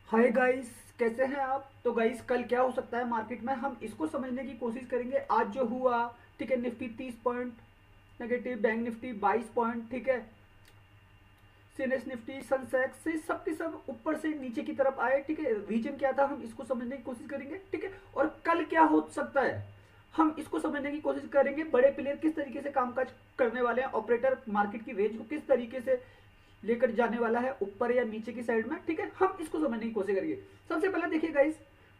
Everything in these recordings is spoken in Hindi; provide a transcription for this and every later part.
हाय गाइस, कैसे हैं आप। तो गाइस, कल क्या हो सकता है मार्केट में, हम इसको समझने की कोशिश करेंगे। आज जो हुआ, ठीक है, Nifty 30 point negative, bank Nifty 22 point, ठीक है, सीएनएस निफ्टी, सनसेक्स से सब के सब ऊपर से नीचे की तरफ आए, ठीक है। रीजन क्या था, हम इसको समझने की कोशिश करेंगे, ठीक है। और कल क्या हो सकता है, हम इसको समझने की कोशिश करेंगे। बड़े प्लेयर किस तरीके से कामकाज करने वाले हैं, ऑपरेटर मार्केट की रेंज को किस तरीके से लेकर जाने वाला है, ऊपर या नीचे की साइड में, ठीक है। हम इसको समझने की कोशिश करेंगे। सबसे पहले देखिए guys,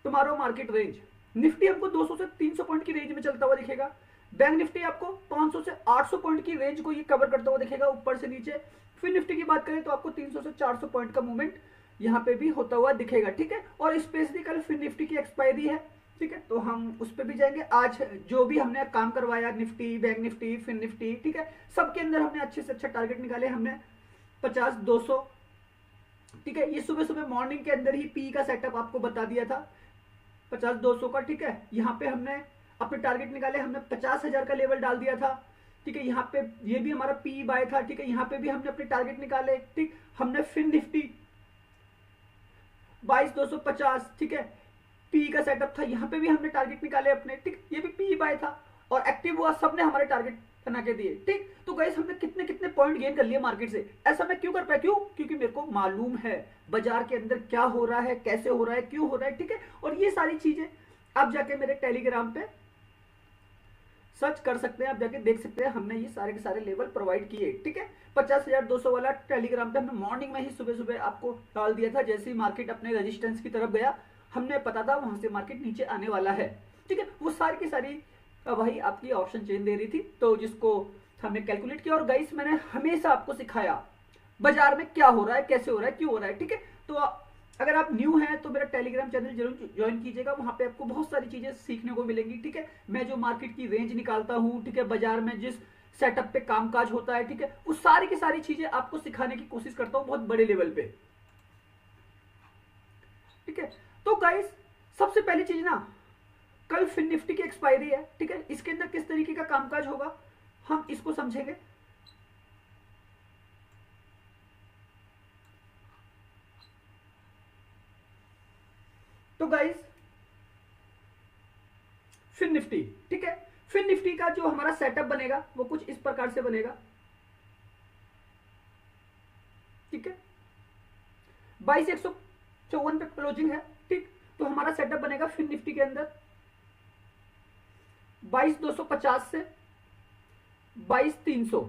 tomorrow market range, Nifty हमको 200 से 300 पॉइंट की रेंज में चलता हुआ दिखेगा। बैंक निफ्टी आपको 500 से 800 पॉइंट की रेंज को ये कवर करता हुआ दिखेगा, ऊपर से नीचे। फिर निफ्टी की बात करें तो आपको 300 से 400 पॉइंट का मूवमेंट यहाँ पे भी होता हुआ दिखेगा, ठीक है। और स्पेशली कल फिर निफ्टी की एक्सपायरी है, ठीक है, तो हम उस पर भी जाएंगे। आज जो भी हमने काम करवाया, निफ्टी, बैंक निफ्टी, फिर निफ्टी, ठीक है, सबके अंदर हमने अच्छे से अच्छा टारगेट निकाले। हमने 50-200, ठीक है, ये सुबह सुबह मॉर्निंग के अंदर ही पी का सेटअप आपको बता दिया था 50-200 का, ठीक है। यहाँ पे हमने अपने टारगेट निकाले, हमने 50,000 का लेवल डाल दिया था, ठीक है। यहाँ पे ये भी हमारा पी बाय था, ठीक है। यहाँ पे भी हमने अपने टारगेट निकाले, ठीक। हमने फिर निफ्टी 22,250, ठीक है, पी का सेटअप था, यहाँ पे भी हमने टारगेट निकाले अपने, ठीक। ये भी पी बाय था और एक्टिव हुआ, सबने हमारे टारगेट बना के दिए, ठीक। तो गाइस, हमने कितने कितने पॉइंट गेन कर लिए मार्केट से। ऐसा मैं क्यों कर पाया, क्यों? क्योंकि मेरे को मालूम है बाजार के अंदर क्या हो रहा है, कैसे हो रहा है, क्यों हो रहा है, ठीक है। और ये सारी चीजें आप जाके मेरे टेलीग्राम पे सर्च कर सकते हैं, आप जाके देख सकते हैं। हमने ये सारे के सारे लेवल प्रोवाइड किए, ठीक है। 50,200 वाला टेलीग्राम पे हमने मॉर्निंग में ही सुबह सुबह आपको डाल दिया था। जैसे ही मार्केट अपने रेजिस्टेंस की तरफ गया, हमने पता था वहां से मार्केट नीचे आने वाला है, ठीक है। वो सारी की सारी वही आपकी ऑप्शन चेन दे रही थी, तो जिसको हमने कैलकुलेट किया। और गाइस, मैंने हमेशा आपको सिखाया बाजार में क्या हो रहा है, कैसे हो रहा है, क्यों हो रहा है, ठीक है। तो अगर आप न्यू हैं तो मेरा टेलीग्राम चैनल जरूर ज्वाइन कीजिएगा, वहां पे आपको बहुत सारी चीजें सीखने को मिलेंगी, ठीक है। मैं जो मार्केट की रेंज निकालता हूँ, ठीक है, बाजार में जिस सेटअप पे कामकाज होता है, ठीक है, उस सारी की सारी चीजें आपको सिखाने की कोशिश करता हूँ बहुत बड़े लेवल पे, ठीक है। तो गाइस, सबसे पहली चीज ना, कल फिन निफ्टी की एक्सपायरी है, ठीक है। इसके अंदर किस तरीके का कामकाज होगा, हम इसको समझेंगे। तो गाइस, फिन निफ्टी, ठीक है, फिन निफ्टी का जो हमारा सेटअप बनेगा वो कुछ इस प्रकार से बनेगा, ठीक है। 22,154 पे क्लोजिंग है, ठीक। तो हमारा सेटअप बनेगा फिन निफ्टी के अंदर 22,250 से 22,300,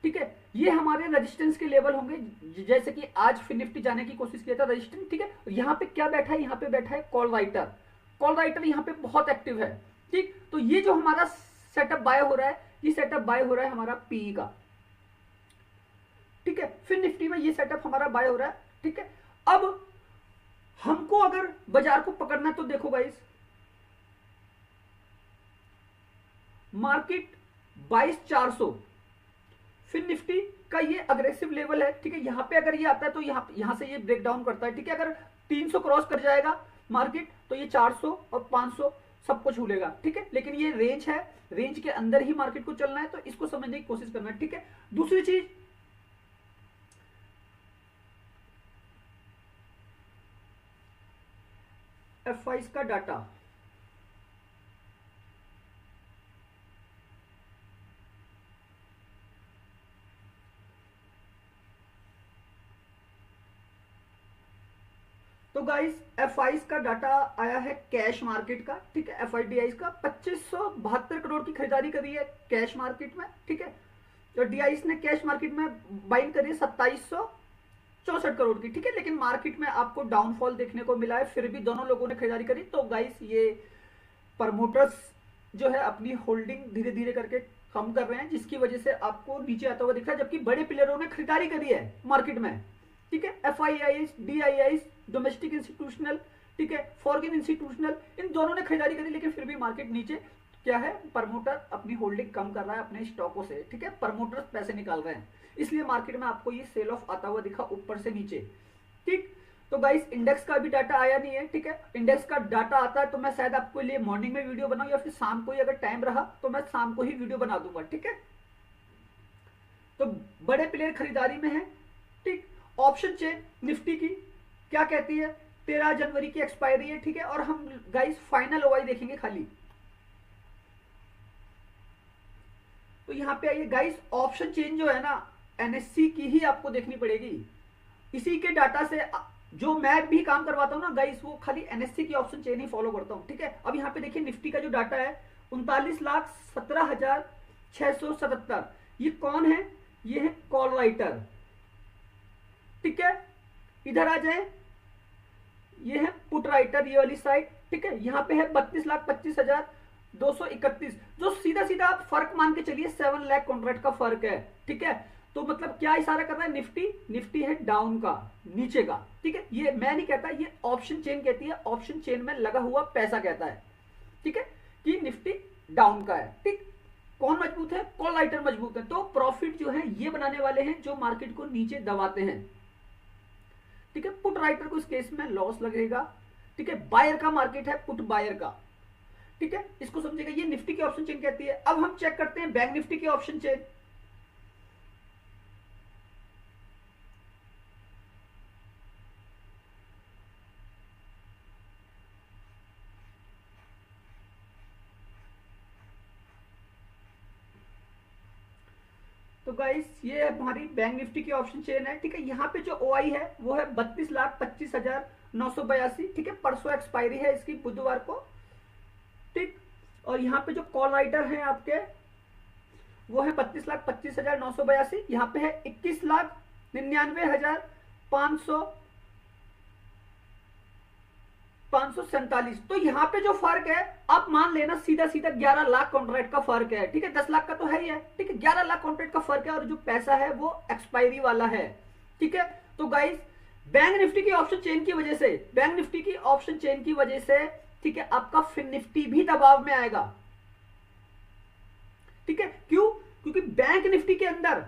ठीक है। ये हमारे रेजिस्टेंस के लेवल होंगे। जैसे कि आज फिन निफ्टी जाने की कोशिश किया था रेजिस्टेंस, ठीक है। यहाँ पे क्या बैठा है, यहाँ पे बैठा है कॉल राइटर। कॉल राइटर यहाँ पे बहुत एक्टिव है, ठीक। तो ये जो हमारा सेटअप बाय हो रहा है, ये सेटअप बाय हो रहा है हमारा पीई का, ठीक है। फिर निफ्टी में ये सेटअप हमारा बाय हो रहा है, ठीक है। अब हमको अगर बाजार को पकड़ना है तो देखो गाइस, मार्केट 22,400, फिर निफ्टी का ये अग्रेसिव लेवल है, ठीक है। यहां पे अगर ये आता है तो यहां से ये ब्रेक डाउन करता है, ठीक है। अगर 300 क्रॉस कर जाएगा मार्केट तो ये 400 और 500 सबको छू लेगा, ठीक है। लेकिन ये रेंज है, रेंज के अंदर ही मार्केट को चलना है, तो इसको समझने की कोशिश करना है, ठीक है। दूसरी चीज, F5 का डाटा, तो गाइस, F5 का डाटा आया है कैश मार्केट का, ठीक है। FIDI का 2572 करोड़ की खरीदारी करी है कैश मार्केट में, ठीक है। तो DIS ने कैश मार्केट में बाइंग करी है 2764 करोड़ की, ठीक है। लेकिन मार्केट में आपको डाउनफॉल देखने को मिला है, फिर भी दोनों लोगों ने खरीदारी करी। तो गाइस, ये प्रमोटर्स जो है अपनी होल्डिंग धीरे धीरे करके कम कर रहे हैं, जिसकी वजह से आपको नीचे आता हुआ दिख रहा है, जबकि बड़े प्लेयरों ने खरीदारी करी है मार्केट में, ठीक है। FIIs, DIIs, डोमेस्टिक इंस्टीट्यूशनल, ठीक है, फॉरेन इंस्टीट्यूशनल, इन दोनों ने खरीदारी करी, लेकिन फिर भी मार्केट नीचे क्या है, प्रमोटर अपनी होल्डिंग कम कर रहा है अपने स्टॉकों से, ठीक है। प्रमोटर्स पैसे निकाल रहे हैं, इसलिए मार्केट में आपको ये सेल ऑफ आता हुआ दिखा ऊपर से नीचे, ठीक। तो गाइस, इंडेक्स का भी डाटा आया नहीं है, ठीक है। इंडेक्स का डाटा आता है तो मैं शायद आपके लिए मॉर्निंग में वीडियो बनाऊं, या फिर शाम को ही अगर टाइम रहा तो मैं शाम को ही वीडियो बना दूंगा, ठीक है। तो बड़े प्लेयर खरीदारी में है, ठीक। ऑप्शन चेन निफ्टी की क्या कहती है, 13 जनवरी की एक्सपायरी है, ठीक है। और हम गाइस फाइनल ओआई देखेंगे खाली। तो यहाँ पे आइए गाइस, ऑप्शन चेन जो है ना एनएससी की ही आपको देखनी पड़ेगी। इसी के डाटा से जो मैं भी काम करवाता हूँ ना गाइस, वो खाली एनएससी की ऑप्शन चेन ही फॉलो करता हूँ, ठीक है। अब यहाँ पे देखिए निफ्टी का जो डाटा है 39,17,677, ये कौन है? ये है कॉल राइटर, ठीक है। इधर आ जाए, ये है पुट राइटर, ये वाली साइड, ठीक है। यहाँ पे है 32,25,231, जो सीधा सीधा आप फर्क मान के चलिए 7 लाख कॉन्ट्रैक्ट का फर्क है, ठीक है। तो मतलब क्या इशारा कर रहा है? निफ्टी है डाउन का, नीचे का, ठीक है। ये मैं नहीं कहता, ये ऑप्शन चेन कहती है, ऑप्शन चेन में लगा हुआ पैसा कहता है, ठीक है, कि निफ्टी डाउन का है, ठीक। कौन मजबूत है? कॉल राइटर मजबूत है। तो प्रॉफिट जो है ये बनाने वाले हैं जो मार्केट को नीचे दबाते हैं, ठीक है। पुट राइटर को इस केस में लॉस लगेगा, ठीक है। बायर का मार्केट है, पुट बायर का, ठीक है। इसको समझेगा, ये निफ्टी की ऑप्शन चेन कहती है। अब हम चेक करते हैं बैंक निफ्टी की ऑप्शन चेन। तो गाइस ये हमारी बैंक निफ्टी की ऑप्शन चेन है, ठीक है। यहाँ पे जो ओआई है वो है 32,25,982, ठीक है। परसों एक्सपायरी है इसकी, बुधवार को, ठीक। और यहाँ पे जो कॉल राइटर है आपके वो है 32,25,982, यहाँ पे है 21,99,547। तो यहाँ पे जो फर्क है आप मान लेना सीधा सीधा 11 लाख कॉन्ट्रैक्ट का फर्क है, ठीक है। 10 लाख का तो है ही है, ठीक है। 11 लाख कॉन्ट्रैक्ट का फर्क है और जो पैसा है वो एक्सपायरी वाला है, ठीक है। तो गाइस बैंक निफ्टी की ऑप्शन चेन की वजह से, बैंक निफ्टी की ऑप्शन चेन की वजह से, ठीक है, आपका फिन निफ्टी भी दबाव में आएगा, ठीक है। क्यों? क्योंकि बैंक निफ्टी के अंदर,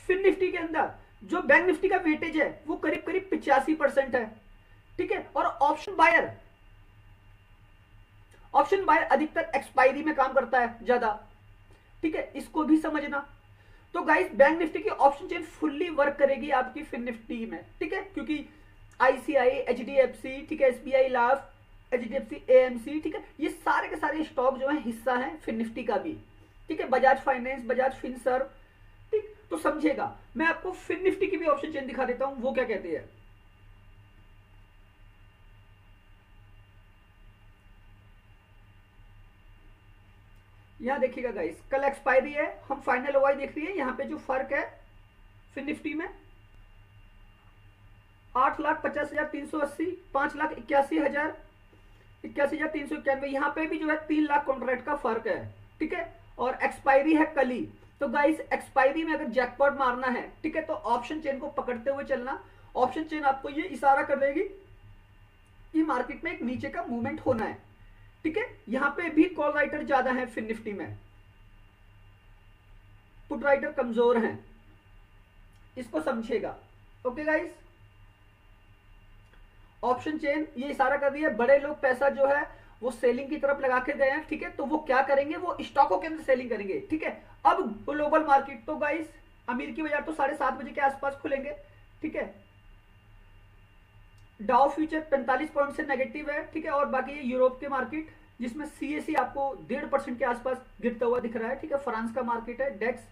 फिन निफ्टी के अंदर जो बैंक निफ्टी का वेटेज है वो करीब करीब 85% है, ठीक है। और ऑप्शन बायर अधिकतर एक्सपायरी में काम करता है ज्यादा, ठीक है। इसको भी समझना। तो गाइस बैंक निफ्टी की ऑप्शन चेन फुल्ली वर्क करेगी आपकी फिन निफ्टी में, ठीक है। क्योंकि आईसीआई, एचडीएफसी, ठीक है, एसबीआई लाइफ, एचडीएफसी, एएमसी, ठीक है, ये सारे के सारे स्टॉक जो है हिस्सा है फिन निफ्टी का भी, ठीक है। बजाज फाइनेंस, बजाज फिनसर्व, ठीक। तो समझेगा, मैं आपको फिन निफ्टी की भी ऑप्शन चेन दिखा देता हूं, वो क्या कहती है। यहां देखिएगा गाइस, कल एक्सपायरी है, हम फाइनल ओआई देख रही है। यहां पे जो फर्क है फिन निफ्टी में 8,50,380, 5,81,391, यहां पे भी जो है 3 लाख कॉन्ट्रैक्ट का फर्क है, ठीक है। और एक्सपायरी है कल ही। तो गाइस एक्सपायरी में अगर जैकपॉट मारना है, ठीक है, तो ऑप्शन चेन को पकड़ते हुए चलना। ऑप्शन चेन आपको ये इशारा कर देगी कि मार्केट में एक नीचे का मूवमेंट होना है, ठीक है। यहां पे भी कॉल राइटर ज्यादा है फिन निफ्टी में, पुट राइटर कमजोर हैं, इसको समझिएगा। ओके गाइस, ऑप्शन चेन ये इशारा कर रही है बड़े लोग पैसा जो है वो सेलिंग की तरफ लगा के गए हैं, ठीक है। तो वो क्या करेंगे? वो स्टॉकों के अंदर सेलिंग करेंगे, ठीक है। अब ग्लोबल मार्केट, तो गाइस अमेरिकी बाजार तो 7:30 बजे के आसपास खुलेंगे, ठीक है। डाउ फ्यूचर 45 पॉइंट से नेगेटिव है, ठीक है। और बाकी ये यूरोप के मार्केट जिसमें सीएसई आपको 1.5% के आसपास गिरता हुआ दिख रहा है, ठीक है। फ्रांस का मार्केट है, डेक्स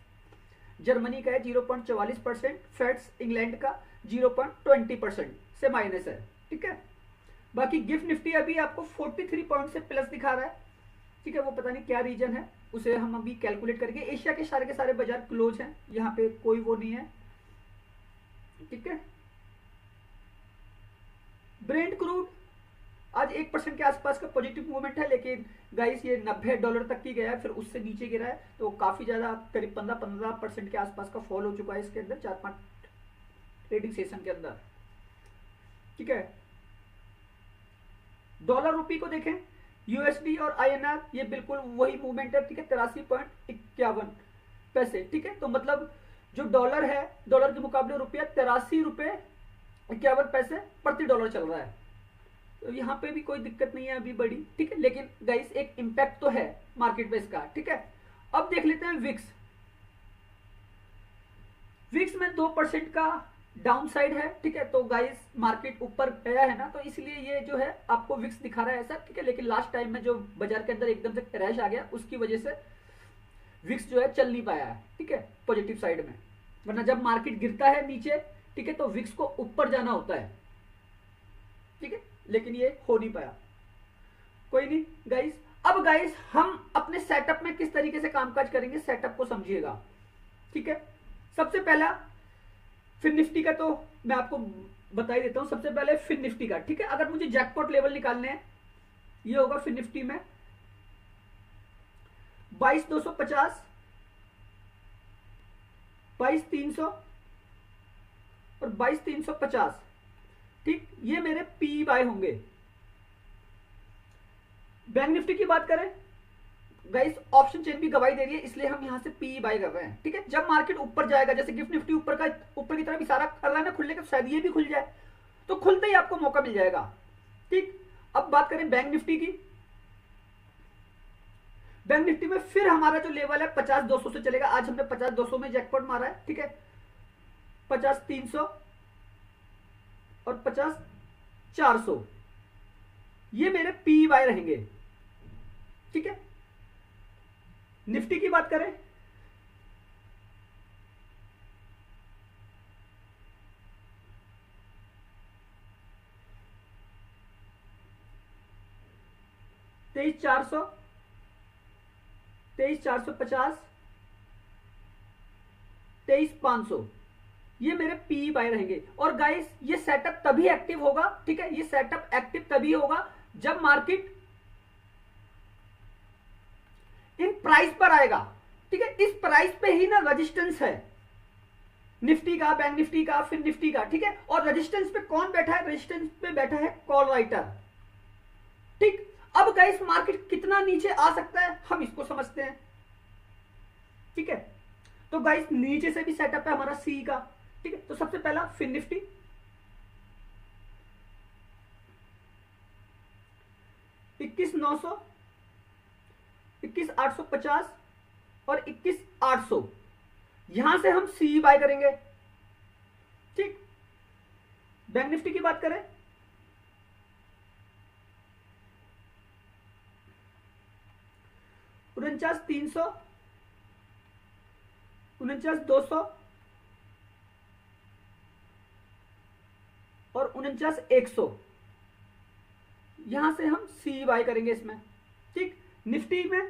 जर्मनी का है 0.44%, फेड्स इंग्लैंड का 0.20% से माइनस है, ठीक है। बाकी गिफ्ट निफ्टी अभी आपको 43 पॉइंट से प्लस दिखा रहा है, ठीक है। वो पता नहीं क्या रीजन है, उसे हम अभी कैलकुलेट करेंगे। एशिया के सारे बाजार क्लोज हैं, यहाँ पे कोई वो नहीं है, ठीक है। ब्रेंट क्रूड आज 1% के आसपास का पॉजिटिव मूवमेंट है, लेकिन गाइस ये $90 तक की गया है, फिर उससे नीचे गिरा है, तो काफी ज्यादा करीब 15% के आसपास का फॉल हो चुका है इसके अंदर 4-5 ट्रेडिंग सेशन के अंदर, ठीक है। डॉलर रुपी को देखें, यूएसडी और आईएनआर ये बिल्कुल वही मूवमेंट है, ठीक है। 83.51 ठीक है। तो मतलब जो डॉलर है, डॉलर के मुकाबले रुपया 83.51 प्रति डॉलर चल रहा है। तो यहाँ पे भी कोई दिक्कत नहीं है अभी बड़ी, ठीक है। लेकिन गाइस एक इंपैक्ट तो है मार्केट में इसका, ठीक है। अब देख लेते हैं विक्स। विक्स में 2% का डाउन साइड है, ठीक है। तो गाइस मार्केट ऊपर गया है ना, तो इसलिए ये जो है आपको विक्स दिखा रहा है ऐसा, ठीक है। लेकिन लास्ट टाइम में जो बाजार के अंदर एकदम से क्रैश आ गया, उसकी वजह से विक्स जो है चल नहीं पाया है, ठीक है, पॉजिटिव साइड में। वरना जब मार्केट गिरता है नीचे, ठीक है, तो विक्स को ऊपर जाना होता है, ठीक है, लेकिन ये हो नहीं पाया। कोई नहीं गाइस। अब गाइस हम अपने सेटअप में किस तरीके से कामकाज करेंगे, सेटअप को समझिएगा, ठीक है। सबसे पहला फिन निफ्टी का तो मैं आपको बता ही देता हूं। सबसे पहले फिन निफ्टी का, ठीक है। अगर मुझे जैकपॉट लेवल निकालने हैं, ये होगा फिन निफ्टी में 22,250, 22,300 और 22,350, ठीक। ये मेरे पी बाय होंगे। बैंक निफ्टी की बात करें गाइस, ऑप्शन चेन भी गवाही दे रही है, इसलिए हम यहां से पी बाय कर रहे हैं, ठीक है। जब मार्केट ऊपर जाएगा, जैसे गिफ्ट निफ्टी ऊपर की तरफ इशारा कर रहा है ना खुलने का, शायद ये भी खुल जाए, तो खुलते ही आपको मौका मिल जाएगा, ठीक। अब बात करें बैंक निफ्टी की। बैंक निफ्टी में फिर हमारा जो लेवल है 50,200 से चलेगा। आज हमने 50,200 में जैकपॉट मारा है, ठीक है। 50,300 और 50,400 ये मेरे पी वाई रहेंगे, ठीक है। निफ्टी की बात करें, तेईस 450, 23,500 ये मेरे पी बाय रहेंगे। और गाइस ये सेटअप तभी एक्टिव होगा, ठीक है, ये सेटअप एक्टिव तभी होगा जब मार्केट इन प्राइस पर आएगा, ठीक है। इस प्राइस पे ही ना रेजिस्टेंस है निफ्टी का, बैंक निफ्टी का, फिर निफ्टी का, ठीक है। और रेजिस्टेंस पे कौन बैठा है, रेजिस्टेंस पे बैठा है कॉल राइटर, ठीक। अब गाइस मार्केट कितना नीचे आ सकता है हम इसको समझते हैं, ठीक है। तो गाइस नीचे से भी सेटअप है हमारा सी का, ठीक है। तो सबसे पहला फिन निफ्टी 21,900, 21,850 और 21,800 यहां से हम सी बाय करेंगे, ठीक। बैंक निफ्टी की बात करें, 49,300, 49,200 और 49,100 यहां से हम सी बाय करेंगे इसमें, ठीक। निफ्टी में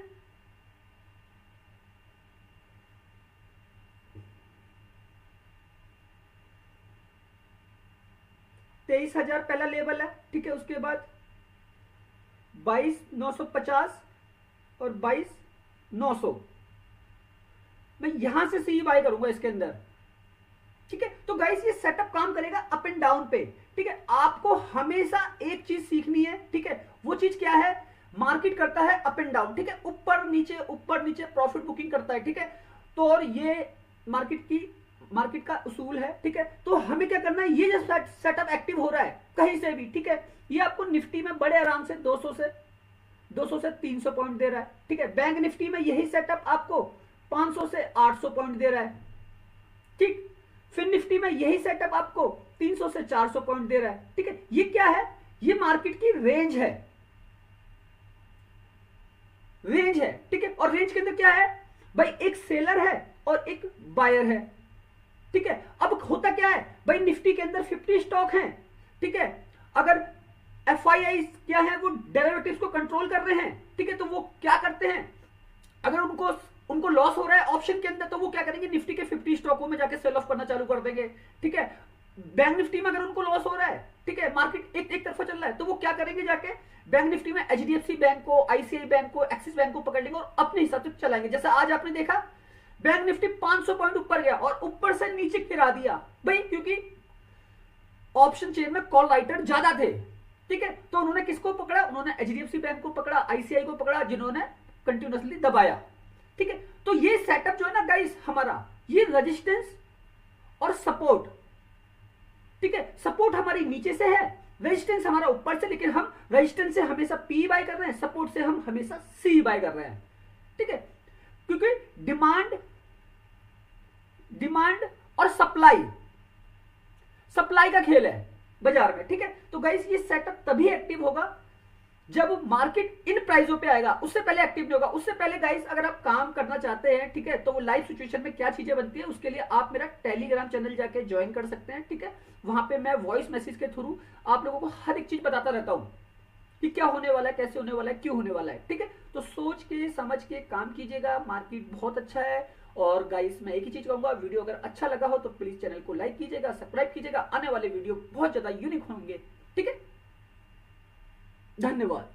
23,000 पहला लेवल है, ठीक है। उसके बाद 22,950 और 22,900 मैं यहां से सी बाय करूंगा इसके अंदर, ठीक है। तो गाइस ये सेटअप काम करेगा अप एंड डाउन पे, ठीक है। आपको हमेशा एक चीज सीखनी है, ठीक है। वो चीज क्या है, मार्केट करता है अप एंड डाउन, ठीक है, ऊपर नीचे प्रॉफिट बुकिंग करता है, ठीक है। तो और ये मार्केट का उसूल है, ठीक है। तो हमें क्या करना है, ये जो सेटअप एक्टिव हो रहा है कहीं से भी, ठीक है, ये आपको निफ्टी में बड़े आराम से 200 से 300 पॉइंट दे रहा है, ठीक है। बैंक निफ्टी में यही सेटअप आपको 500 से 800 पॉइंट दे रहा है, ठीक। फिर निफ्टी में यही सेटअप आपको 300 से 400 पॉइंट दे रहा है, ठीक है। ये क्या है, ये मार्केट की रेंज है, ठीक है। और रेंज के अंदर क्या है भाई, एक सेलर है और एक बायर है, ठीक है। अब होता क्या है भाई, निफ्टी के अंदर 50 स्टॉक हैं, ठीक है। अगर एफआईआई क्या है, वो डेरिवेटिव्स को कंट्रोल कर रहे हैं, ठीक है। तो वो क्या करते हैं, अगर उनको लॉस हो रहा है ऑप्शन के अंदर, तो वो क्या करेंगे, निफ्टी के 50 स्टॉकों में जाके सेल ऑफ करना चालू कर देंगे, ठीक है। बैंक निफ्टी में अगर उनको लॉस हो रहा है, ठीक है, मार्केट एक तरफा चल रहा है, तो वो क्या करेंगे, जाके बैंक निफ्टी में एचडीएफसी बैंक को, आईसीआई बैंक को, एक्सिस बैंक को पकड़ लेंगे और अपने हिसाब से चलाएंगे। जैसे आज आपने देखा बैंक निफ्टी 500 पॉइंट ऊपर गया और ऊपर से नीचे गिरा दिया भाई, क्योंकि ऑप्शन चेन में कॉल राइटर ज्यादा थे, ठीक है। तो उन्होंने किसको पकड़ा, उन्होंने एचडीएफसी बैंक को पकड़ा, आईसीआई को पकड़ा, जिन्होंने कंटिन्यूअसली दबाया, ठीक है। तो ये सेटअप जो है ना गाइस हमारा, ये रेजिस्टेंस और सपोर्ट, ठीक है। सपोर्ट हमारी नीचे से है, रेजिस्टेंस हमारा ऊपर से, लेकिन हम रेजिस्टेंस से हमेशा पी बाय कर रहे हैं, सपोर्ट से हम हमेशा सी बाय कर रहे हैं, ठीक है। क्योंकि डिमांड और सप्लाई, सप्लाई का खेल है बाजार में, ठीक है। तो गाइस ये सेटअप तभी एक्टिव होगा जब मार्केट इन प्राइसों पे आएगा, उससे पहले एक्टिव नहीं होगा। उससे पहले गाइस अगर आप काम करना चाहते हैं, ठीक है, तो वो लाइव सिचुएशन में क्या चीजें बनती है उसके लिए आप मेरा टेलीग्राम चैनल जाके ज्वाइन कर सकते हैं, ठीक है। वहां पे मैं वॉइस मैसेज के थ्रू आप लोगों को हर एक चीज बताता रहता हूं कि क्या होने वाला है, कैसे होने वाला है, क्यों होने वाला है, ठीक है। तो सोच के समझ के काम कीजिएगा, मार्केट बहुत अच्छा है। और गाइस मैं एक ही चीज कहूंगा, वीडियो अगर अच्छा लगा हो तो प्लीज चैनल को लाइक कीजिएगा, सब्सक्राइब कीजिएगा, आने वाले वीडियो बहुत ज्यादा यूनिक होंगे, ठीक है। धन्यवाद।